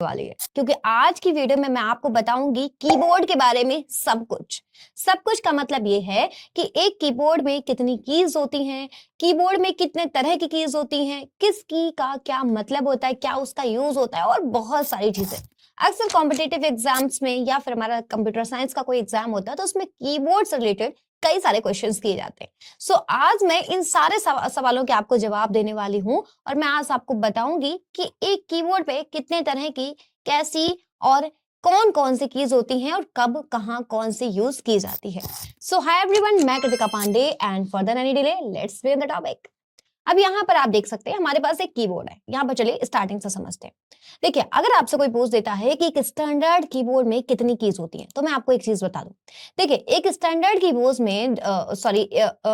वाली है, क्योंकि आज की वीडियो में मैं आपको बताऊंगी कीबोर्ड के बारे में सब कुछ। सब कुछ का मतलब ये है कि एक कीबोर्ड में कितनी कीज होती हैं, कीबोर्ड में कितने तरह की कीज होती हैं, किस की का क्या मतलब होता है, क्या उसका यूज होता है और बहुत सारी चीजें। अक्सर कॉम्पिटेटिव एग्जाम्स में या फिर हमारा कंप्यूटर साइंस का कोई एग्जाम होता है तो उसमें कीबोर्ड से रिलेटेड कई सारे क्वेश्चंस किए जाते हैं। सो आज मैं इन सारे सवालों के आपको जवाब देने वाली हूं और मैं आज आपको बताऊंगी कि एक कीबोर्ड पे कितने तरह की, कैसी और कौन कौन सी कीज होती हैं और कब कहां कौन सी यूज की जाती है। सो हाय एवरीवन, मैं Kritika Pandey and further any delay let's begin the topic. अब यहाँ पर आप देख सकते हैं हमारे पास एक कीबोर्ड है। यहाँ पर चलिए स्टार्टिंग से समझते हैं। देखिए, अगर आपसे कोई पूछ देता है कि एक स्टैंडर्ड कीबोर्ड में कितनी कीज होती हैं, तो मैं आपको एक चीज बता दूं। देखिए, एक स्टैंडर्ड कीबोर्ड में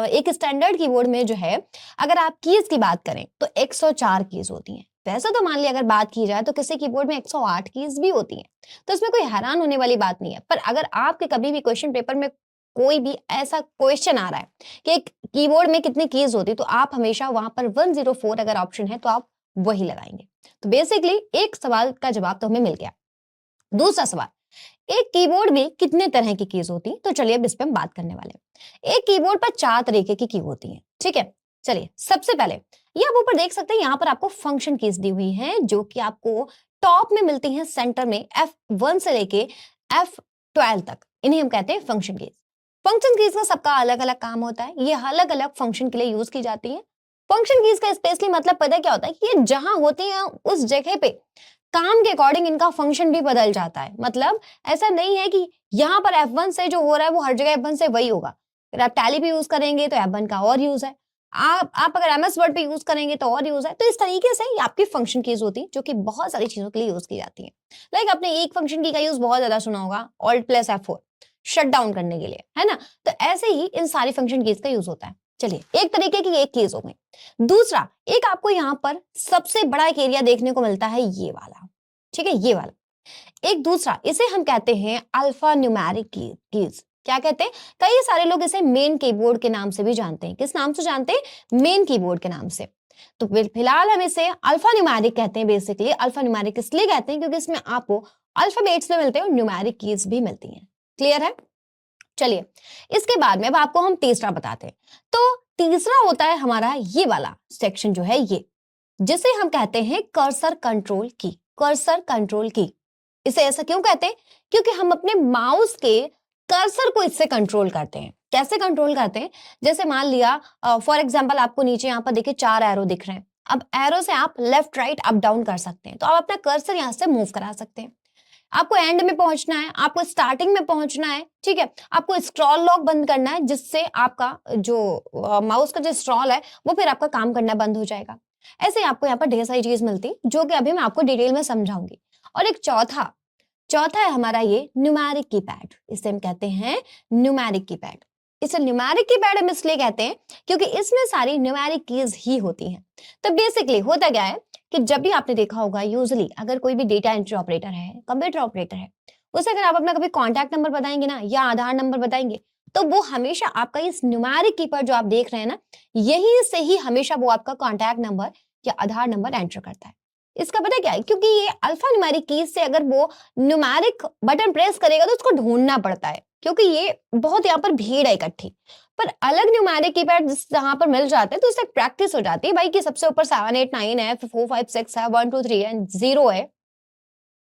एक स्टैंडर्ड कीबोर्ड में जो है, अगर आप कीज की बात करें तो 104 कीज होती हैं। वैसे तो मान लिया अगर बात की जाए तो किसी कीबोर्ड में 108 कीज भी होती हैं, तो इसमें कोई हैरान होने वाली बात नहीं है। पर अगर आपके कभी भी क्वेश्चन पेपर में कोई भी ऐसा क्वेश्चन आ रहा है कि एक कीबोर्ड में कितनी कीज होती, तो आप हमेशा वहां पर 104 अगर ऑप्शन है तो आप वही लगाएंगे। तो बेसिकली एक सवाल का जवाब तो हमें मिल गया। दूसरा सवाल, एक कीबोर्ड में कितने तरह की कीज होती, तो चलिए अब इस पे हम बात करने वाले हैं। एक कीबोर्ड पर 4 तरीके की होती हैं, ठीक है। चलिए सबसे पहले ये आप ऊपर देख सकते हैं, यहाँ पर आपको फंक्शन कीज दी हुई है जो कि आपको टॉप में मिलती हैं, सेंटर में F1 से लेके F12 तक, इन्हें हम कहते हैं फंक्शन कीज। फंक्शन कीज का सबका अलग अलग काम होता है, ये अलग अलग फंक्शन के लिए यूज की जाती है। फंक्शन कीज का स्पेशली मतलब पता है क्या होता है कि ये जहां होती हैं उस जगह पे काम के अकॉर्डिंग इनका फंक्शन भी बदल जाता है। मतलब ऐसा नहीं है कि यहाँ पर F1 से जो हो रहा है वो हर जगह F1 से वही होगा। अगर आप टैली पे यूज करेंगे तो F1 का और यूज है, आप अगर MS वर्ड पे यूज करेंगे तो और यूज है। तो इस तरीके से ये आपकी फंक्शन कीज होती है जो कि बहुत सारी चीजों के लिए यूज की जाती है। लाइक आपने एक फंक्शन की का यूज बहुत ज्यादा सुना होगा, Alt+F4 शट डाउन करने के लिए, है ना। तो ऐसे ही इन सारी फंक्शन कीज का यूज होता है। चलिए, एक तरीके की एक कीज हो गई। दूसरा, एक आपको यहाँ पर सबसे बड़ा एक एरिया देखने को मिलता है, ये वाला, ठीक है, ये वाला। एक दूसरा, इसे हम कहते हैं अल्फा न्यूमेरिक कीज। क्या कहते हैं? कई सारे लोग इसे मेन कीबोर्ड के नाम से भी जानते हैं। किस नाम से जानते हैं? मेन कीबोर्ड के नाम से। तो फिलहाल हम इसे अल्फा न्यूमेरिक कहते हैं। बेसिकली अल्फा न्यूमेरिक इसलिए कहते हैं क्योंकि इसमें आपको अल्फाबेट्स भी मिलते हैं और न्यूमेरिक कीज भी मिलती हैं। क्लियर है? चलिए, इसके बाद में अब आपको हम तीसरा बताते हैं। तो तीसरा होता है हमारा ये वाला सेक्शन जो है, ये जिसे हम कहते हैं कर्सर कंट्रोल की। कर्सर कंट्रोल की, इसे ऐसा क्यों कहते हैं? क्योंकि हम अपने माउस के कर्सर को इससे कंट्रोल करते हैं। कैसे कंट्रोल करते हैं? जैसे मान लिया फॉर एग्जांपल आपको नीचे यहाँ पर देखिए 4 एरो दिख रहे हैं। अब एरो से आप लेफ्ट राइट अप डाउन कर सकते हैं, तो आप अपना कर्सर यहाँ से मूव करा सकते हैं। आपको एंड में पहुंचना है, आपको स्टार्टिंग में पहुंचना है, ठीक है। आपको स्क्रॉल लॉक बंद करना है, जिससे आपका जो माउस का जो स्क्रॉल है वो फिर आपका काम करना बंद हो जाएगा। ऐसे ही आपको यहाँ पर ढेर सारी चीज मिलती जो कि अभी मैं आपको डिटेल में समझाऊंगी। और एक चौथा चौथा है हमारा ये न्यूमेरिक कीपैड। इसे हम कहते हैं न्यूमेरिक कीपैड। इसे न्यूमेरिक कीपैड हम इसलिए कहते हैं क्योंकि इसमें सारी न्यूमेरिक कीज ही होती हैं। तो बेसिकली होता क्या है कि जब भी आपने देखा होगा, यूजुअली अगर कोई भी डेटा एंट्री ऑपरेटर है, कंप्यूटर ऑपरेटर है, उसे अगर आप अपना कभी कॉन्टैक्ट नंबर बताएंगे ना, या आधार नंबर बताएंगे, तो वो हमेशा आपका इस न्यूमेरिक कीपैड जो आप देख रहे हैं ना, यही से ही हमेशा वो आपका कॉन्टैक्ट नंबर या आधार नंबर एंटर करता है। इसका पता क्या है? क्योंकि ये अल्फा न्यूमेरिक कीज से अगर वो न्यूमेरिक बटन प्रेस करेगा तो उसको ढूंढना पड़ता है, क्योंकि ये बहुत यहाँ पर भीड़ है इकट्ठी। पर अलग न्यूमेरिक कीपैड जहां पर मिल जाते हैं तो उससे प्रैक्टिस हो जाती है भाई कि सबसे ऊपर 7 8 9 है, फिर 4 5 6 है, 1 2 3 है, 0 है,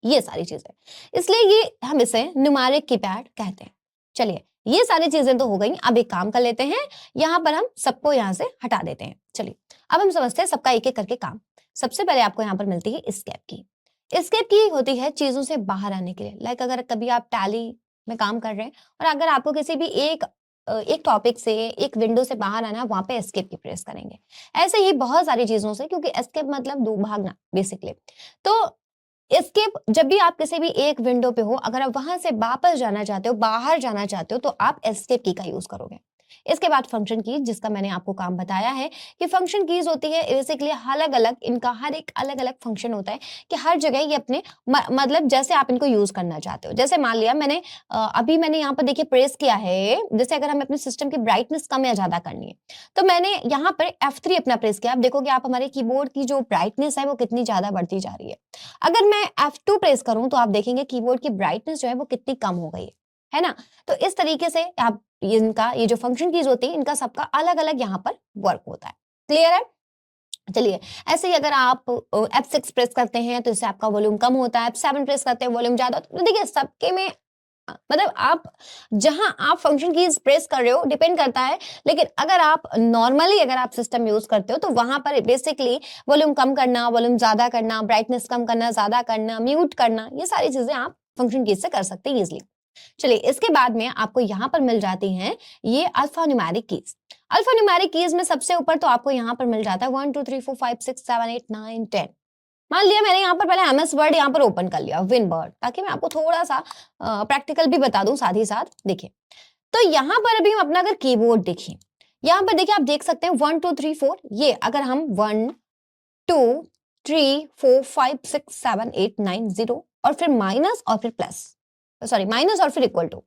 ये सारी चीजें। इसलिए ये हम इसे न्यूमेरिक कीपैड कहते हैं। चलिए, ये सारी चीजें तो हो गई। अब एक काम कर लेते हैं, यहाँ पर हम सबको यहाँ से हटा देते हैं। चलिए, अब हम समझते हैं सबका एक एक करके काम। सबसे पहले आपको यहाँ पर मिलती है एस्केप की। एस्केप की होती है चीजों से बाहर आने के लिए। लाइक अगर कभी आप टैली में काम कर रहे हैं और अगर आपको किसी भी एक टॉपिक से, एक विंडो से बाहर आना है, वहां पे एस्केप की प्रेस करेंगे। ऐसे ही बहुत सारी चीजों से, क्योंकि एस्केप मतलब दो भागना बेसिकली। तो एस्केप जब भी आप किसी भी एक विंडो पे हो, अगर आप वहां से वापस जाना चाहते हो, बाहर जाना चाहते हो, तो आप एस्केप की का यूज करोगे। इसके बाद फंक्शन कीज, जिसका मैंने आपको काम बताया है कि फंक्शन कीज होती है बेसिकली अलग अलग, इनका हर एक अलग अलग फंक्शन होता है कि हर जगह ये अपने मतलब जैसे आप इनको यूज करना चाहते हो। जैसे मान लिया मैंने अभी मैंने यहाँ पर देखिए प्रेस किया है, जैसे अगर हमें अपने सिस्टम की ब्राइटनेस कम या ज्यादा करनी है तो मैंने यहाँ पर F3 अपना प्रेस किया। आप देखोगे आप हमारे कीबोर्ड की जो ब्राइटनेस है वो कितनी ज्यादा बढ़ती जा रही है। अगर मैं F2 प्रेस करूं तो आप देखेंगे कीबोर्ड की ब्राइटनेस जो है वो कितनी कम हो गई है ना। तो इस तरीके से आप इनका ये जो फंक्शन कीज होती है इनका सबका अलग अलग यहाँ पर वर्क होता है। क्लियर है? चलिए, ऐसे ही अगर आप F6 प्रेस करते हैं तो इससे आपका वॉल्यूम कम होता है, F7 प्रेस करते हैं वॉल्यूम ज्यादा होता है। तो देखिए सबके में मतलब आप जहां आप फंक्शन कीज प्रेस कर रहे हो डिपेंड करता है, लेकिन अगर आप नॉर्मली अगर आप सिस्टम यूज करते हो तो वहां पर बेसिकली वॉल्यूम कम करना, वॉल्यूम ज्यादा करना, ब्राइटनेस कम करना, ज्यादा करना, म्यूट करना, ये सारी चीजें आप फंक्शन कीज से कर सकते हैं इजिली। चलिए, इसके बाद में आपको यहाँ पर मिल जाती हैं ये alpha numeric keys. Alpha numeric keys में सबसे ऊपर तो आपको यहाँ पर मिल जाता है 1 2 3 4 5 6 7 8 9 10। मान लिया मैंने यहाँ पर पहले एमएस वर्ड यहाँ पर ओपन कर लिया, विनबर्ड, ताकि मैं आपको थोड़ा सा प्रैक्टिकल भी बता दूं साथ ही साथ। देखिए, तो यहाँ पर अभी हम अपना अगर कीबोर्ड देखिए, यहाँ पर देखिए आप देख सकते हैं 1 2 3 4, ये अगर हम 1 2 3 4 5 6 7 8 9 0 और फिर माइनस और फिर प्लस, सॉरी माइनस और फिर इक्वल टू,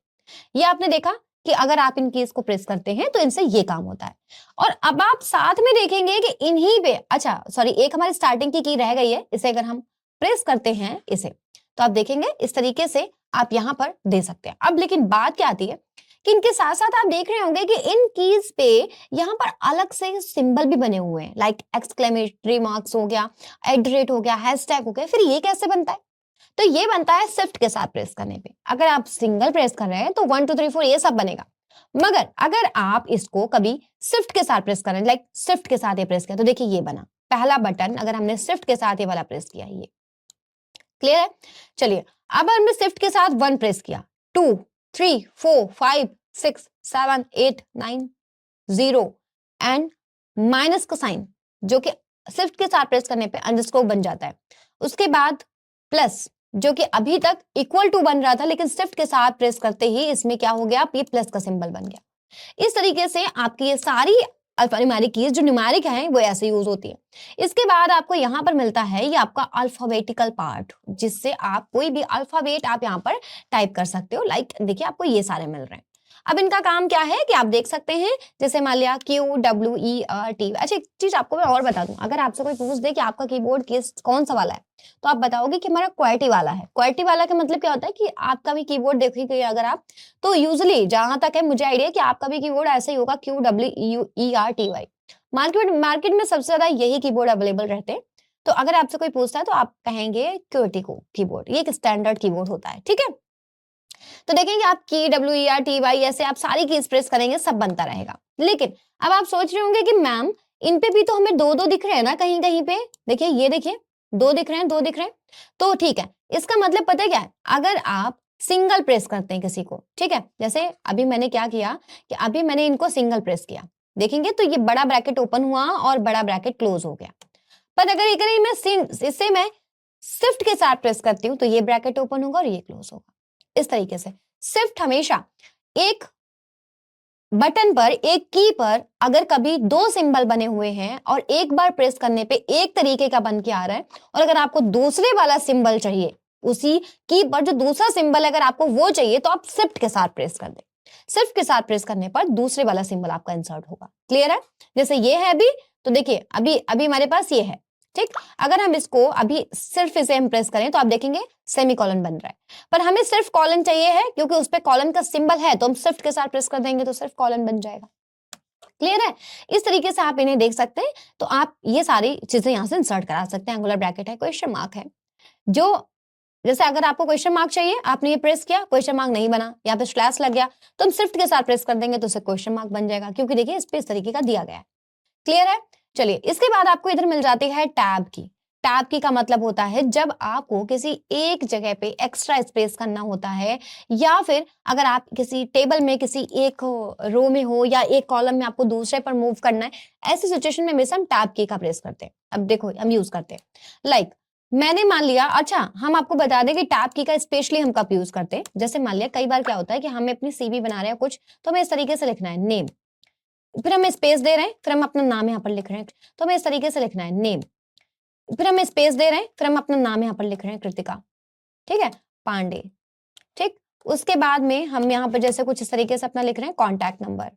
ये आपने देखा कि अगर आप इन कीज को प्रेस करते हैं तो इनसे ये काम होता है। और अब आप साथ में देखेंगे कि इन्हीं पे, अच्छा सॉरी, एक हमारी स्टार्टिंग की रह गई है, इसे अगर हम प्रेस करते हैं इसे, तो आप देखेंगे इस तरीके से आप यहां पर दे सकते हैं। अब लेकिन बात क्या आती है कि इनके साथ साथ आप देख रहे होंगे कि इन कीज पे यहाँ पर अलग से सिंबल भी बने हुए हैं, लाइक एक्सक्लेमेटरी मार्क्स हो गया, @ हो गया, हैशटैग हो गया। फिर ये कैसे बनता है? तो ये बनता है शिफ्ट के साथ प्रेस करने पे। अगर आप सिंगल प्रेस कर रहे हैं तो 1 2 3 4 ये सब बनेगा, मगर अगर आप इसको कभी शिफ्ट के साथ प्रेस कर रहे हैं, लाइक शिफ्ट के साथ ये प्रेस किया तो देखिए ये बना पहला बटन, अगर हमने शिफ्ट के साथ ये वाला प्रेस किया, ये क्लियर है। चलिए, अब हमने शिफ्ट के साथ 1 प्रेस किया, 2 3 4 5 6 7 8 9 0 एंड माइनस का साइन, जो कि शिफ्ट के साथ प्रेस करने पे अंडरस्कोर बन जाता है। उसके बाद प्लस, जो कि अभी तक इक्वल टू बन रहा था, लेकिन शिफ्ट के साथ प्रेस करते ही इसमें क्या हो गया, ये प्लस का सिंबल बन गया। इस तरीके से आपकी ये सारी अल्फान्यूमेरिक कीज जो न्यूमेरिक है वो ऐसे यूज होती है। इसके बाद आपको यहाँ पर मिलता है ये आपका अल्फाबेटिकल पार्ट, जिससे आप कोई भी अल्फाबेट आप यहाँ पर टाइप कर सकते हो। लाइक देखिए आपको ये सारे मिल रहे हैं। अब इनका काम क्या है कि आप देख सकते हैं, जैसे मान लिया QWERT। अच्छा, एक चीज आपको मैं और बता दूं, अगर आपसे कोई पूछ दे कि आपका कीबोर्ड किस कौन सा वाला है, तो आप बताओगे कि हमारा QWERTY वाला है। QWERTY वाला का मतलब क्या होता है कि आपका भी कीबोर्ड देखोगे अगर आप, तो यूजुअली जहां तक है मुझे आइडिया कि आपका भी कीबोर्ड ऐसे ही होगा, QWERTY। मार्केट में सबसे ज्यादा यही कीबोर्ड अवेलेबल रहते हैं। तो अगर आपसे कोई पूछता है तो आप कहेंगे QWERTY को कीबोर्ड, ये एक स्टैंडर्ड कीबोर्ड होता है, ठीक है। तो देखेंगे आप KWERTY ऐसे आप सारी कीज प्रेस करेंगे, सब बनता रहेगा। लेकिन अब आप सोच रहे होंगे कि मैम इन पे भी तो हमें दो दो दिख रहे हैं ना कहीं कहीं पे, देखिए ये देखिए दो दिख रहे हैं, दो दिख रहे हैं। तो ठीक है, इसका मतलब पता है क्या है, अगर आप सिंगल प्रेस करते हैं किसी को, ठीक है, जैसे अभी मैंने क्या किया कि अभी मैंने इनको सिंगल प्रेस किया, देखेंगे तो ये बड़ा ब्रैकेट ओपन हुआ और बड़ा ब्रैकेट क्लोज हो गया। पर अगर इससे मैं शिफ्ट के साथ प्रेस करती हूँ तो ये ब्रैकेट ओपन होगा और ये क्लोज होगा। इस तरीके से शिफ्ट हमेशा एक बटन पर, एक की पर अगर कभी दो सिंबल बने हुए हैं और एक बार प्रेस करने पे एक तरीके का बन के आ रहा है, और अगर आपको दूसरे वाला सिंबल चाहिए, उसी की पर जो दूसरा सिंबल अगर आपको वो चाहिए, तो आप शिफ्ट के साथ प्रेस कर दें। शिफ्ट के साथ प्रेस करने पर दूसरे वाला सिंबल आपका इंसर्ट होगा। क्लियर है? जैसे ये है अभी, तो देखिए अभी अभी हमारे पास ये है, ठीक। अगर हम इसको अभी सिर्फ इसे हम प्रेस करें तो आप देखेंगे सेमीकोलन बन रहा है, पर हमें सिर्फ कॉलन चाहिए है क्योंकि उस पे कॉलन का सिंबल है, तो हम शिफ्ट के साथ प्रेस कर देंगे तो सिर्फ कॉलन बन जाएगा। क्लियर है? इस तरीके से आप इन्हें देख सकते हैं। तो आप ये सारी चीजें यहां से इंसर्ट करा सकते हैं। एंगुलर ब्रैकेट है, क्वेश्चन मार्क है, जो जैसे अगर आपको क्वेश्चन मार्क चाहिए, आपने ये प्रेस किया, क्वेश्चन मार्क नहीं बना, यहाँ पे स्लैश लग गया, तो हम शिफ्ट के साथ प्रेस कर देंगे तो उसे क्वेश्चन मार्क बन जाएगा, क्योंकि देखिए इस पे इस तरीके का दिया गया है। क्लियर है? चलिए, इसके बाद आपको इधर मिल जाती है टैब की। टैब की का मतलब होता है जब आपको किसी एक जगह पे एक्स्ट्रा स्पेस करना होता है, या फिर अगर आप किसी टेबल में किसी एक रो में हो या एक कॉलम में आपको दूसरे पर मूव करना है, ऐसी सिचुएशन में हमेशा हम टैब की का प्रेस करते हैं। अब देखो हम यूज करते हैं, लाइक मैंने मान लिया, अच्छा हम आपको बता दें कि टैब की का स्पेशली हम कब यूज करते हैं। जैसे मान लिया कई बार क्या होता है कि हमें अपनी सीवी बना रहे हैं कुछ, तो हमें इस तरीके से लिखना है नेम, फिर हम स्पेस दे रहे हैं, फिर हम अपना नाम यहाँ पर लिख रहे हैं, तो हमें इस तरीके से लिखना है नेम, फिर हम स्पेस दे रहे हैं, फिर हम अपना नाम यहाँ पर लिख रहे हैं कृतिका, ठीक है, पांडे, ठीक। उसके बाद में हम यहाँ पर जैसे कुछ इस तरीके से अपना लिख रहे हैं कॉन्टैक्ट नंबर,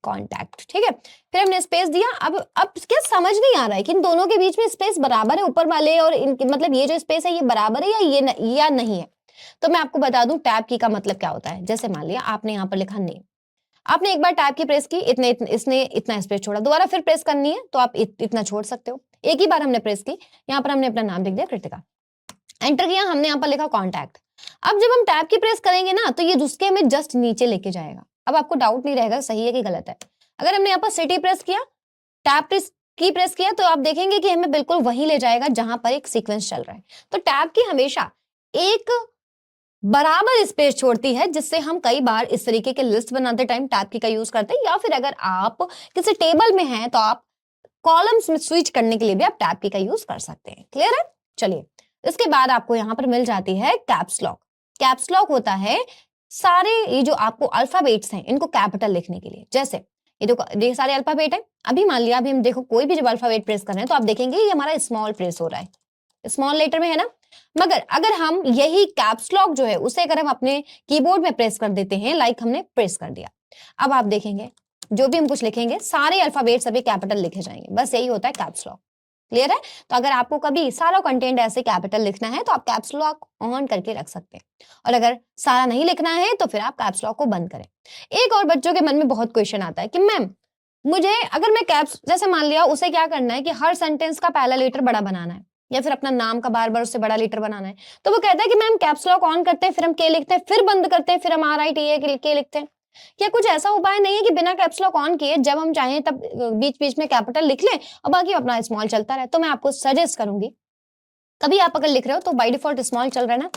कॉन्टैक्ट, ठीक है। फिर हमने स्पेस दिया। अब क्या समझ नहीं आ रहा है कि इन दोनों के बीच में स्पेस बराबर है, ऊपर वाले और इनके मतलब ये जो स्पेस है ये बराबर है या या नहीं है। तो मैं आपको बता दूं टैब की का मतलब क्या होता है। जैसे मान लिया आपने यहाँ पर लिखा नेम, आपने एक बार टैब की प्रेस की, इसने इतना स्पेस छोड़ा, दोबारा फिर प्रेस करनी है तो आप इतना छोड़ सकते हो। एक ही बार हमने प्रेस की, यहाँ पर हमने अपना नाम लिख दिया कृतिका, एंटर किया, हमने यहाँ पर लिखा कॉन्टैक्ट। अब जब हम टैब की प्रेस करेंगे ना तो ये उसके हमें जस्ट नीचे लेके जाएगा। अब आपको डाउट नहीं रहेगा सही है कि गलत है। अगर हमने यहाँ पर सिटी प्रेस किया, टैब की प्रेस किया, तो आप देखेंगे कि हमें बिल्कुल वहीं ले जाएगा जहां पर एक सीक्वेंस चल रहा है। तो टैब की हमेशा एक बराबर स्पेस छोड़ती है, जिससे हम कई बार इस तरीके के लिस्ट बनाते टाइम टैब की का यूज करते हैं, या फिर अगर आप किसी टेबल में हैं तो आप कॉलम्स में स्विच करने के लिए भी आप टैब की का यूज कर सकते हैं। क्लियर है? चलिए, इसके बाद आपको यहाँ पर मिल जाती है कैप्स लॉक। कैप्स लॉक होता है सारे ये जो आपको अल्फाबेट्स हैं इनको कैपिटल लिखने के लिए। जैसे ये देखो, ये सारे अल्फाबेट है। अभी मान लिया, अभी हम देखो कोई भी जब अल्फाबेट प्रेस कर रहे हैं तो आप देखेंगे ये हमारा स्मॉल प्रेस हो रहा है, स्मॉल लेटर में है ना। मगर अगर हम यही कैप्स लॉक जो है उसे अगर हम अपने कीबोर्ड में प्रेस कर देते हैं, लाइक हमने प्रेस कर दिया, अब आप देखेंगे जो भी हम कुछ लिखेंगे सारे अल्फाबेट सभी कैपिटल लिखे जाएंगे। बस यही होता है कैप्स लॉक। क्लियर है? तो अगर आपको कभी सारा कंटेंट ऐसे कैपिटल लिखना है तो आप कैप्स लॉक ऑन करके रख सकते हैं, और अगर सारा नहीं लिखना है तो फिर आप कैप्स लॉक को बंद करें। एक और बच्चों के मन में बहुत क्वेश्चन आता है कि मैम मुझे अगर मैं कैप्स, जैसे मान लिया उसे क्या करना है कि हर सेंटेंस का पहला लेटर बड़ा बनाना है, या फिर अपना नाम का बार बार उससे बड़ा लेटर बनाना है, तो वो कहता है कि मैम कैप्स लॉक ऑन करते हैं, फिर हम के लिखते हैं, फिर बंद करते हैं, फिर हम RITA के लिखते हैं। क्या कुछ ऐसा उपाय नहीं है कि बिना कैप्स लॉक ऑन किए जब हम चाहें तब बीच बीच में कैपिटल लिख लें और बाकी अपना स्मॉल चलता रहे? तो मैं आपको सजेस्ट करूंगी, कभी आप अगर लिख रहे हो तो बाय डिफॉल्ट स्मॉल चल रहा है ना,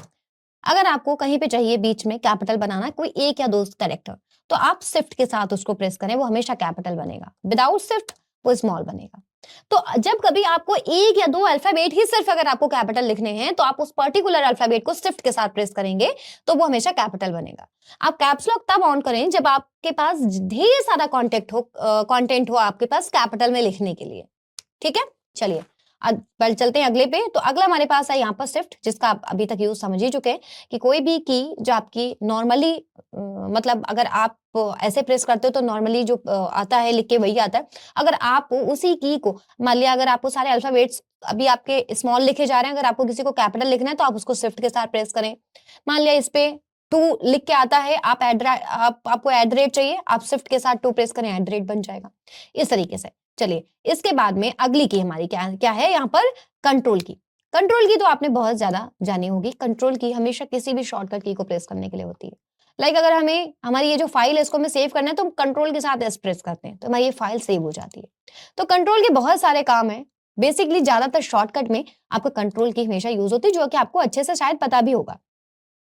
अगर आपको कहीं पे चाहिए बीच में कैपिटल बनाना, कोई एक या दो कैरेक्टर, तो आप शिफ्ट के साथ उसको प्रेस करें, वो हमेशा कैपिटल बनेगा। विदाउट शिफ्ट वो स्मॉल बनेगा। तो जब कभी आपको एक या दो अल्फाबेट ही सिर्फ अगर आपको कैपिटल लिखने हैं तो आप उस पर्टिकुलर अल्फाबेट को शिफ्ट के साथ प्रेस करेंगे तो वो हमेशा कैपिटल बनेगा। आप कैप्स लॉक तब ऑन करें जब आपके पास ढेर सारा कंटेंट हो आपके पास कैपिटल में लिखने के लिए। ठीक है, चलिए अब चलते हैं अगले पे। तो अगला हमारे पास है यहाँ पर शिफ्ट, जिसका आप अभी तक यूज समझ ही चुके हैं कि कोई भी की जो आपकी नॉर्मली मतलब अगर आप ऐसे प्रेस करते हो तो नॉर्मली जो आता है लिख के वही आता है। अगर आप उसी की को, मान लिया अगर आपको सारे अल्फाबेट्स अभी आपके स्मॉल लिखे जा रहे हैं, अगर आपको किसी को कैपिटल लिखना है तो आप उसको शिफ्ट के साथ प्रेस करें। मान लिया इस पे 2 लिख के आता है, आपको @ चाहिए, आप शिफ्ट के साथ 2 प्रेस करें, @ बन जाएगा। इस तरीके से। चलिए, इसके बाद में अगली की हमारी क्या है यहाँ पर, कंट्रोल की। कंट्रोल की तो आपने बहुत ज्यादा जानी होगी। कंट्रोल की हमेशा किसी भी शॉर्टकट की को प्रेस करने के लिए होती है। लाइक अगर हमें हमारी ये जो फाइल है इसको हमें सेव करना है तो हम कंट्रोल के साथ एस प्रेस करते हैं तो हमारी ये फाइल सेव हो जाती है। तो कंट्रोल के बहुत सारे काम है। बेसिकली ज्यादातर शॉर्टकट में आपको कंट्रोल की हमेशा यूज होती है, जो कि आपको अच्छे से शायद पता भी होगा।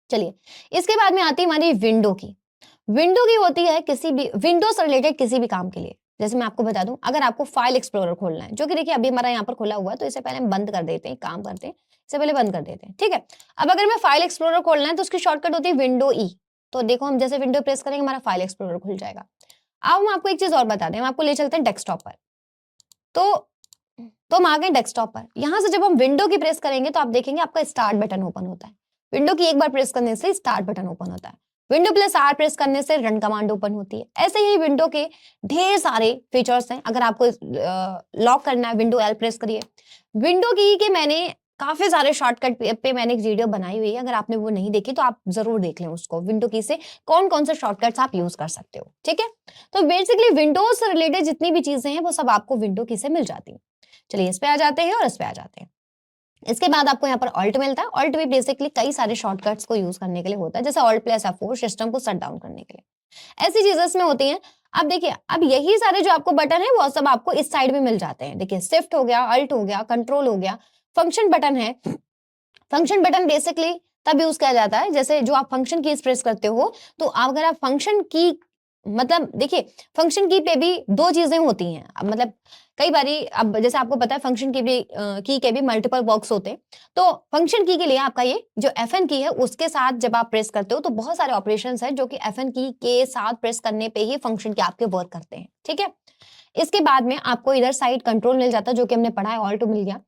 चलिए, इसके बाद में आती है हमारी विंडो की। विंडो की होती है किसी भी विंडो से रिलेटेड किसी भी काम के लिए। जैसे मैं आपको बता दूं, अगर आपको फाइल एक्सप्लोरर खोलना है, जो कि देखिए अभी हमारा यहाँ पर खुला हुआ है, तो इसे पहले हम बंद कर देते हैं, काम करते हैं, इसे पहले बंद कर देते हैं। ठीक है, अब अगर मैं फाइल एक्सप्लोरर खोलना है तो उसकी शॉर्टकट होती है विंडो ई। तो देखो हम जैसे विंडो प्रेस करेंगे हमारा फाइल एक्सप्लोरर खुल जाएगा। अब हम आपको एक चीज और बता दें, हम आपको ले चलते हैं डेस्कटॉप पर। तो हम आ गए डेस्कटॉप पर। यहां से जब हम विंडो की प्रेस करेंगे तो आप देखेंगे आपका स्टार्ट बटन ओपन होता है। विंडो की एक बार प्रेस करने से स्टार्ट बटन ओपन होता है। विंडो +R प्रेस करने से रन कमांड ओपन होती है। ऐसे ही विंडो के ढेर सारे फीचर्स हैं। अगर आपको लॉक करना है, विंडो L प्रेस करिए। विंडो की के मैंने काफी सारे शॉर्टकट पे मैंने एक वीडियो बनाई हुई है, अगर आपने वो नहीं देखी तो आप जरूर देख लें उसको। विंडो की से कौन कौन से शॉर्टकट्स आप यूज कर सकते हो। ठीक है, तो बेसिकली विंडोज से रिलेटेड जितनी भी चीजें हैं वो सब आपको विंडो की से मिल जाती है। चलिए, इस पे आ जाते हैं और इस पे आ जाते हैं। इसके बाद आपको यहाँ पर ऑल्ट मिलता है। ऑल्ट भी बेसिकली कई सारे शॉर्टकट्स को यूज करने के लिए होता है, जैसे Alt+F4 सिस्टम को शट डाउन करने के लिए। ऐसी चीजें इसमें होती हैं। अब देखिए, अब यही सारे जो आपको बटन है वो सब आपको इस साइड में मिल जाते हैं। देखिए, शिफ्ट हो गया, अल्ट हो गया, कंट्रोल हो गया, फंक्शन बटन है। फंक्शन बटन बेसिकली तब यूज किया जाता है जैसे जो आप फंक्शन की प्रेस करते हो, तो अगर आप फंक्शन की मतलब देखिए फंक्शन की पे भी दो चीजें होती हैं। अब मतलब कई बारी अब जैसे आपको पता है फंक्शन की भी की के भी मल्टीपल वर्क्स होते हैं। तो फंक्शन की के लिए आपका ये जो FN की है उसके साथ जब आप प्रेस करते हो तो बहुत सारे ऑपरेशंस हैं जो कि FN की के साथ प्रेस करने पे ही फंक्शन के आपके वर्क करते हैं। ठीक है, इसके बाद में आपको इधर साइड कंट्रोल मिल जाता है जो कि हमने पढ़ा है, ऑल्ट मिल गया।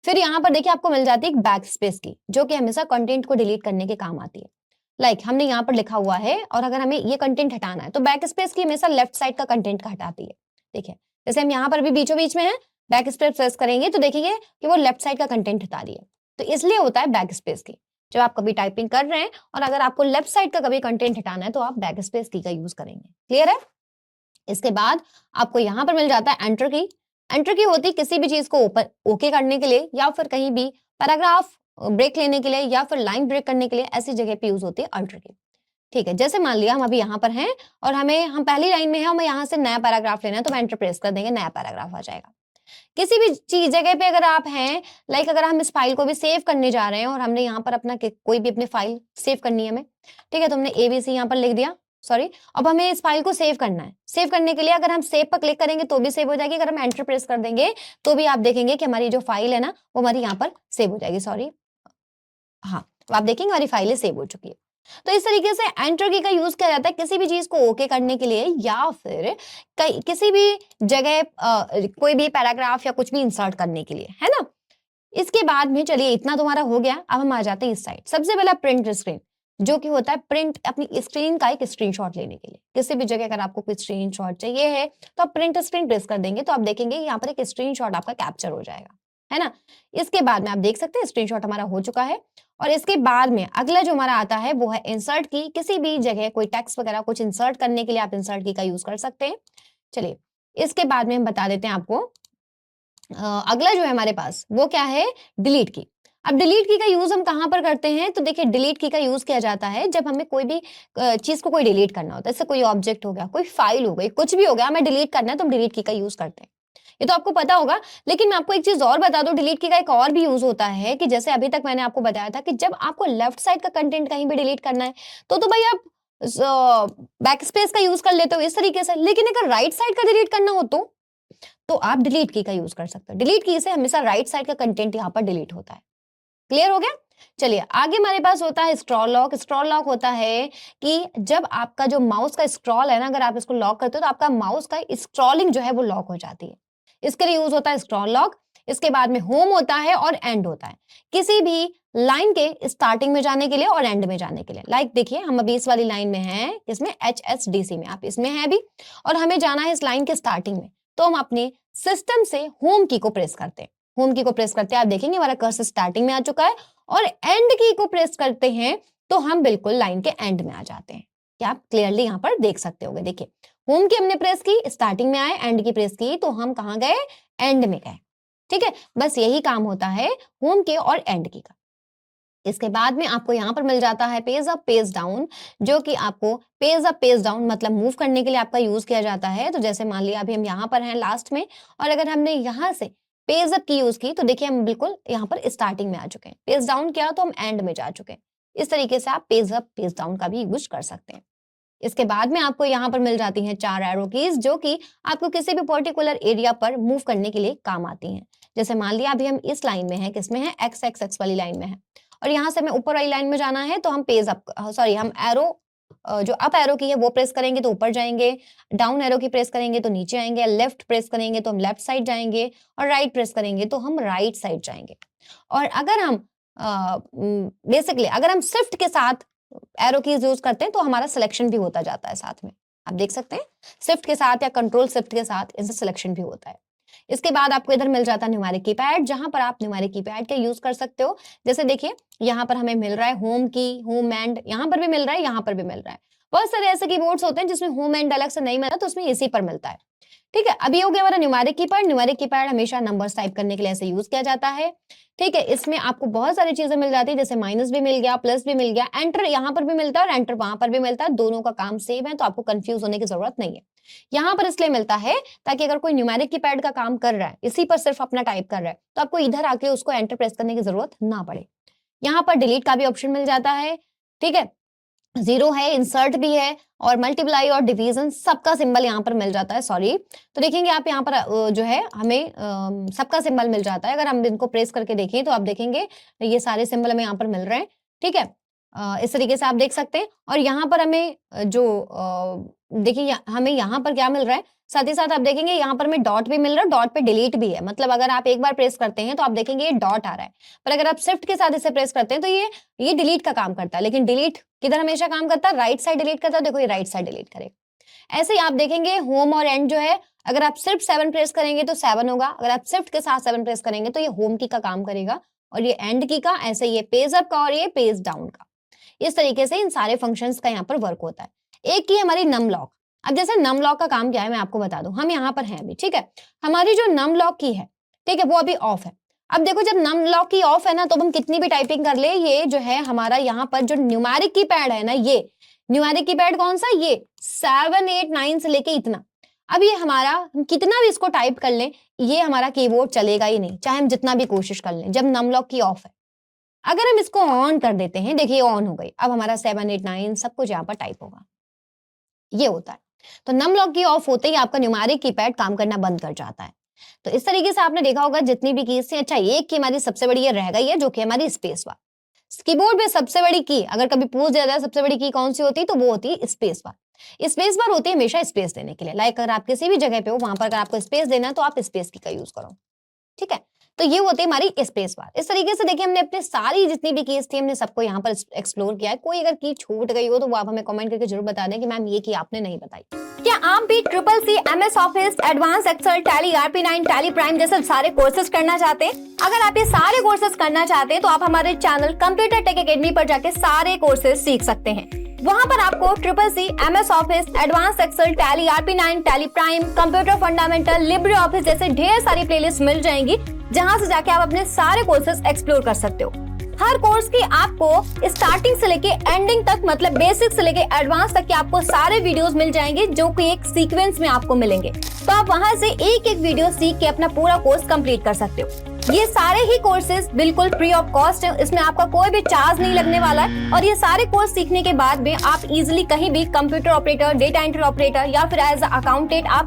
फिर यहाँ पर देखिए आपको मिल जाती है एक बैक स्पेस की जो कि हमेशा कंटेंट को डिलीट करने के काम आती है। हमने यहाँ पर लिखा हुआ है और अगर हमें ये कंटेंट हटाना है तो बैक स्पेस की हमेशा लेफ्ट साइड का कंटेंट का हटाती है। देखिए जैसे हम यहाँ पर भी बीचों बीच में है, बैक स्पेस प्रेस करेंगे तो देखेंगे कि वो लेफ्ट साइड का कंटेंट हटा रही है। तो इसलिए होता है बैक स्पेस की। जब आप कभी टाइपिंग कर रहे हैं और अगर आपको लेफ्ट साइड का कभी कंटेंट हटाना है तो आप बैक स्पेस की का यूज करेंगे। क्लियर है? इसके बाद आपको यहाँ पर मिल जाता है एंटर की। एंटर की होती है किसी भी चीज को ओपन ओके करने के लिए या फिर कहीं भी पैराग्राफ ब्रेक लेने के लिए या फिर लाइन ब्रेक करने के लिए, ऐसी जगह पे यूज होती है एंटर की। ठीक है, जैसे मान लिया हम अभी यहाँ पर हैं और हम पहली लाइन में हैं, हमें यहाँ से नया पैराग्राफ लेना है तो हम एंटर प्रेस कर देंगे, नया पैराग्राफ आ जाएगा। किसी भी चीज जगह पे अगर आप हैं, अगर हम इस फाइल को भी सेव करने जा रहे हैं और हमने यहाँ पर अपना कोई भी अपनी फाइल सेव करनी है हमें, ठीक है, तो हमने ABC यहाँ पर लिख दिया, सॉरी। अब हमें इस फाइल को सेव करना है। सेव करने के लिए अगर हम सेव पर क्लिक करेंगे तो भी सेव हो जाएगी, अगर हम एंटर प्रेस कर देंगे तो भी आप देखेंगे कि हमारी जो फाइल है ना वो हमारी यहाँ पर सेव हो जाएगी, सॉरी। हाँ, तो आप देखेंगे हमारी फाइलें सेव हो चुकी है। तो इस तरीके से एंटर की का यूज किया जाता है किसी भी चीज को ओके करने के लिए या फिर किसी भी जगह कोई भी पैराग्राफ या कुछ भी इंसर्ट करने के लिए, है ना। इसके बाद में चलिए इतना तुम्हारा हो गया। अब हम आ जाते हैं इस साइड। सबसे पहला प्रिंट स्क्रीन, जो कि होता है प्रिंट अपनी स्क्रीन का एक स्क्रीनशॉट लेने के लिए। किसी भी जगह अगर आपको कोई स्क्रीनशॉट चाहिए है तो आप प्रिंट स्क्रीन प्रेस कर देंगे तो आप देखेंगे यहाँ पर एक स्क्रीनशॉट आपका कैप्चर हो जाएगा, है ना। इसके बाद में आप देख सकते हैं स्क्रीनशॉट हमारा हो चुका है। और इसके बाद में अगला जो हमारा आता है वो है इंसर्ट की। किसी भी जगह कोई टेक्स्ट वगैरह कुछ इंसर्ट करने के लिए आप इंसर्ट की का यूज कर सकते हैं। चलिए इसके बाद में हम बता देते हैं आपको अगला जो है हमारे पास वो क्या है, डिलीट की। अब डिलीट की का यूज हम कहां पर करते हैं, तो देखिए डिलीट की का यूज किया जाता है जब हमें कोई भी चीज को कोई डिलीट करना होता है। जैसे कोई ऑब्जेक्ट हो गया, कोई फाइल हो गई, कुछ भी हो गया, हमें डिलीट करना है तो हम डिलीट की का यूज करते हैं। ये तो आपको पता होगा। लेकिन मैं आपको एक चीज और बता दूं, डिलीट की का एक और भी यूज होता है कि जैसे अभी तक मैंने आपको बताया था कि जब आपको लेफ्ट साइड का कंटेंट कहीं भी डिलीट करना है तो भाई आप बैक स्पेस का यूज कर लेते हो इस तरीके से। लेकिन अगर राइट साइड का डिलीट करना हो तो आप डिलीट की का यूज कर सकते हो। डिलीट की से हमेशा राइट साइड का कंटेंट यहाँ पर डिलीट होता है। क्लियर हो गया? चलिए आगे हमारे पास होता है स्क्रॉल लॉक। स्क्रॉल लॉक होता है कि जब आपका जो माउस का स्क्रॉल है ना, अगर आप इसको लॉक करते हो तो आपका माउस का स्क्रॉलिंग जो है वो लॉक हो जाती है। इसके लिए यूज होता है स्क्रॉल लॉक। इसके बाद में होम होता है और एंड होता है, किसी भी लाइन के स्टार्टिंग में जाने के लिए और एंड में जाने के लिए। देखिए हम अभी इस वाली लाइन में हैं, इसमें HSDC में, आप इसमें हैं अभी, और हमें जाना है इस लाइन के स्टार्टिंग में। तो हम अपने सिस्टम से होम की को प्रेस करते हैं। होम की को प्रेस करते हैं, आप देखेंगे हमारा कर्सर स्टार्टिंग में आ चुका है। और एंड की को प्रेस करते हैं तो हम बिल्कुल लाइन के एंड में आ जाते हैं। क्या आप क्लियरली यहाँ पर देख सकते होंगे। देखिए होम की हमने प्रेस की, स्टार्टिंग में आए, एंड की प्रेस की तो हम कहाँ गए, एंड में गए। ठीक है, बस यही काम होता है होम के और एंड की का। इसके बाद में आपको यहाँ पर मिल जाता है पेज अप पेज डाउन, जो कि आपको पेज अप पेज डाउन मतलब मूव करने के लिए आपका यूज किया जाता है। तो जैसे मान लिया अभी हम यहाँ पर हैं लास्ट में, और अगर हमने यहाँ से पेज अप की यूज की तो देखिए हम बिल्कुल यहाँ पर स्टार्टिंग में आ चुके हैं। पेज डाउन किया तो हम एंड में जा चुके हैं। इस तरीके से आप पेज अप पेज डाउन का भी यूज कर सकते हैं। इसके बाद में आपको यहाँ पर मिल जाती हैं 4 एरो कीज, जो कि आपको किसी भी पर्टिकुलर एरिया पर मूव करने के लिए काम आती हैं। जैसे मान लिया अभी हम इस लाइन में हैं, किसमें है, XXX वाली लाइन में है, और यहाँ से हमें ऊपर वाली लाइन में जाना है तो हम पेज अप सॉरी हम एरो जो अप एरो की है वो प्रेस करेंगे तो ऊपर जाएंगे, डाउन एरो की प्रेस करेंगे तो नीचे आएंगे, लेफ्ट प्रेस करेंगे तो हम लेफ्ट साइड जाएंगे, और राइट प्रेस करेंगे तो हम राइट साइड जाएंगे। और अगर हम बेसिकली अगर हम शिफ्ट के साथ एरो कीज यूज करते हैं तो हमारा सिलेक्शन भी होता जाता है साथ में। आप देख सकते हैं शिफ्ट के साथ या कंट्रोल शिफ्ट के साथ इनसे सिलेक्शन भी होता है। इसके बाद आपको इधर मिल जाता है न्यूमेरिक कीपैड, जहां पर आप न्यूमेरिक कीपैड का यूज कर सकते हो। जैसे देखिए यहाँ पर हमें मिल रहा है होम की, होम एंड, यहाँ पर भी मिल रहा है, यहाँ पर भी मिल रहा है। बहुत सारे ऐसे कीबोर्ड्स होते हैं जिसमें होम एंड अलग से नहीं मिलता, तो उसमें इसी पर मिलता है। ठीक है, अभी हो गया हमारा न्यूमेरिक कीपैड। न्यूमेरिक कीपैड हमेशा नंबर्स टाइप करने के लिए ऐसे यूज किया जाता है। ठीक है, इसमें आपको बहुत सारी चीजें मिल जाती है, जैसे माइनस भी मिल गया, प्लस भी मिल गया, एंटर यहाँ पर भी मिलता है और एंटर वहां पर भी मिलता है। दोनों का काम सेम है, तो आपको कंफ्यूज होने की जरूरत नहीं है। यहाँ पर इसलिए मिलता है ताकि अगर कोई न्यूमेरिक कीपैड का काम कर रहा है, इसी पर सिर्फ अपना टाइप कर रहा है, तो आपको इधर आके उसको एंटर प्रेस करने की जरूरत ना पड़े। यहाँ पर डिलीट का भी ऑप्शन मिल जाता है। ठीक है, जीरो है, इंसर्ट भी है और मल्टीप्लाई और डिवीजन सबका सिंबल यहाँ पर मिल जाता है। सॉरी, तो देखेंगे आप यहाँ पर जो है हमें सबका सिंबल मिल जाता है। अगर हम इनको प्रेस करके देखें तो आप देखेंगे ये सारे सिंबल हमें यहाँ पर मिल रहे हैं। ठीक है, इस तरीके से आप देख सकते हैं। और यहाँ पर हमें देखिए हमें यहाँ पर क्या मिल रहा है, साथ ही साथ आप देखेंगे यहाँ पर हमें डॉट भी मिल रहा है, डॉट पे डिलीट भी है। मतलब अगर आप एक बार प्रेस करते हैं तो आप देखेंगे ये डॉट आ रहा है, पर अगर आप शिफ्ट के साथ इसे प्रेस करते हैं तो ये डिलीट का काम करता है। लेकिन डिलीट किधर हमेशा काम करता है, राइट साइड डिलीट करता है। देखो ये राइट साइड डिलीट करेगा। ऐसे ही आप देखेंगे होम और एंड जो है, अगर आप सिर्फ 7 प्रेस करेंगे तो 7 होगा, अगर आप शिफ्ट के साथ 7 प्रेस करेंगे तो ये होम की का काम करेगा, और ये एंड की का, ऐसे ये पेज अप का और ये पेज डाउन का। इस तरीके से इन सारे फंक्शंस का यहाँ पर वर्क होता है। एक की हमारी नम लॉक। अब जैसे नम लॉक का काम क्या है मैं आपको बता दूं, हम यहाँ पर हैं अभी। ठीक है, हमारी जो नम लॉक की है, ठीक है, वो अभी ऑफ है। अब देखो जब नम लॉक की ऑफ है ना, तो हम कितनी भी टाइपिंग कर ले, ये जो है हमारा यहाँ पर जो न्यूमेरिक कीपैड है ना, ये न्यूमेरिक कीपैड कौन सा, ये 7 8 9 से लेके इतना, अब ये हमारा हम कितना भी इसको टाइप कर लें, ये हमारा कीबोर्ड चलेगा ही नहीं, चाहे हम जितना भी कोशिश कर लें, जब नम लॉक की ऑफ है। अगर हम इसको ऑन कर देते हैं, देखिए ऑन हो गई, अब हमारा 7 8 9 सब कुछ यहाँ पर टाइप होगा। ये होता है। तो नम लॉक की ऑफ होते ही आपका न्यूमेरिक कीपैड काम करना बंद कर जाता है। तो इस तरीके से आपने देखा होगा जितनी भी कीज थी। अच्छा, एक की हमारी सबसे बड़ी ये रह गई है, जो कि हमारी स्पेस बार। कीबोर्ड में सबसे बड़ी की अगर कभी पूछ दिया जाए सबसे बड़ी की कौन सी होती है, तो वो होती है स्पेस बार। स्पेस बार होती है हमेशा स्पेस देने के लिए। लाइक अगर आप किसी भी जगह पे हो, वहां पर अगर आपको स्पेस देना है तो आप स्पेस की का यूज करो। ठीक है, तो ये होती है हमारी स्पेस बार। इस तरीके से देखिए हमने अपने सारी जितनी भी कीज थी हमने सबको यहाँ पर एक्सप्लोर किया है। कोई अगर की छूट गई हो तो वो आप हमें कमेंट करके जरूर बता दें कि मैम ये की आपने नहीं बताई। क्या आप भी CCC, MS office, advance excel, tally, RP9, tally prime जैसे सारे कोर्सेज करना चाहते हैं? अगर आप ये सारे कोर्सेज करना चाहते हैं तो आप हमारे चैनल कंप्यूटर टेक एकेडमी पर जाके सारे कोर्सेज सीख सकते हैं। वहां पर आपको CCC, MS office, advance excel, tally, RP9, tally prime, computer fundamental, LibreOffice जैसे ढेर सारी प्लेलिस्ट मिल जाएंगी, जहां से जाके आप अपने सारे कोर्सेज एक्सप्लोर कर सकते हो। हर कोर्स की आपको स्टार्टिंग से लेके एंडिंग तक, मतलब बेसिक से लेके एडवांस तक के आपको सारे वीडियोस मिल जाएंगे, जो कि एक सीक्वेंस में आपको मिलेंगे। तो आप वहां से एक एक वीडियो सीख के अपना पूरा कोर्स कंप्लीट कर सकते हो। ये सारे ही कोर्सेज बिल्कुल फ्री ऑफ कॉस्ट है, इसमें आपका कोई भी चार्ज नहीं लगने वाला है। और ये सारे कोर्स सीखने के बाद में आप इजिली कहीं भी computer operator, data entry operator या फिर एज अकाउंटेंट आप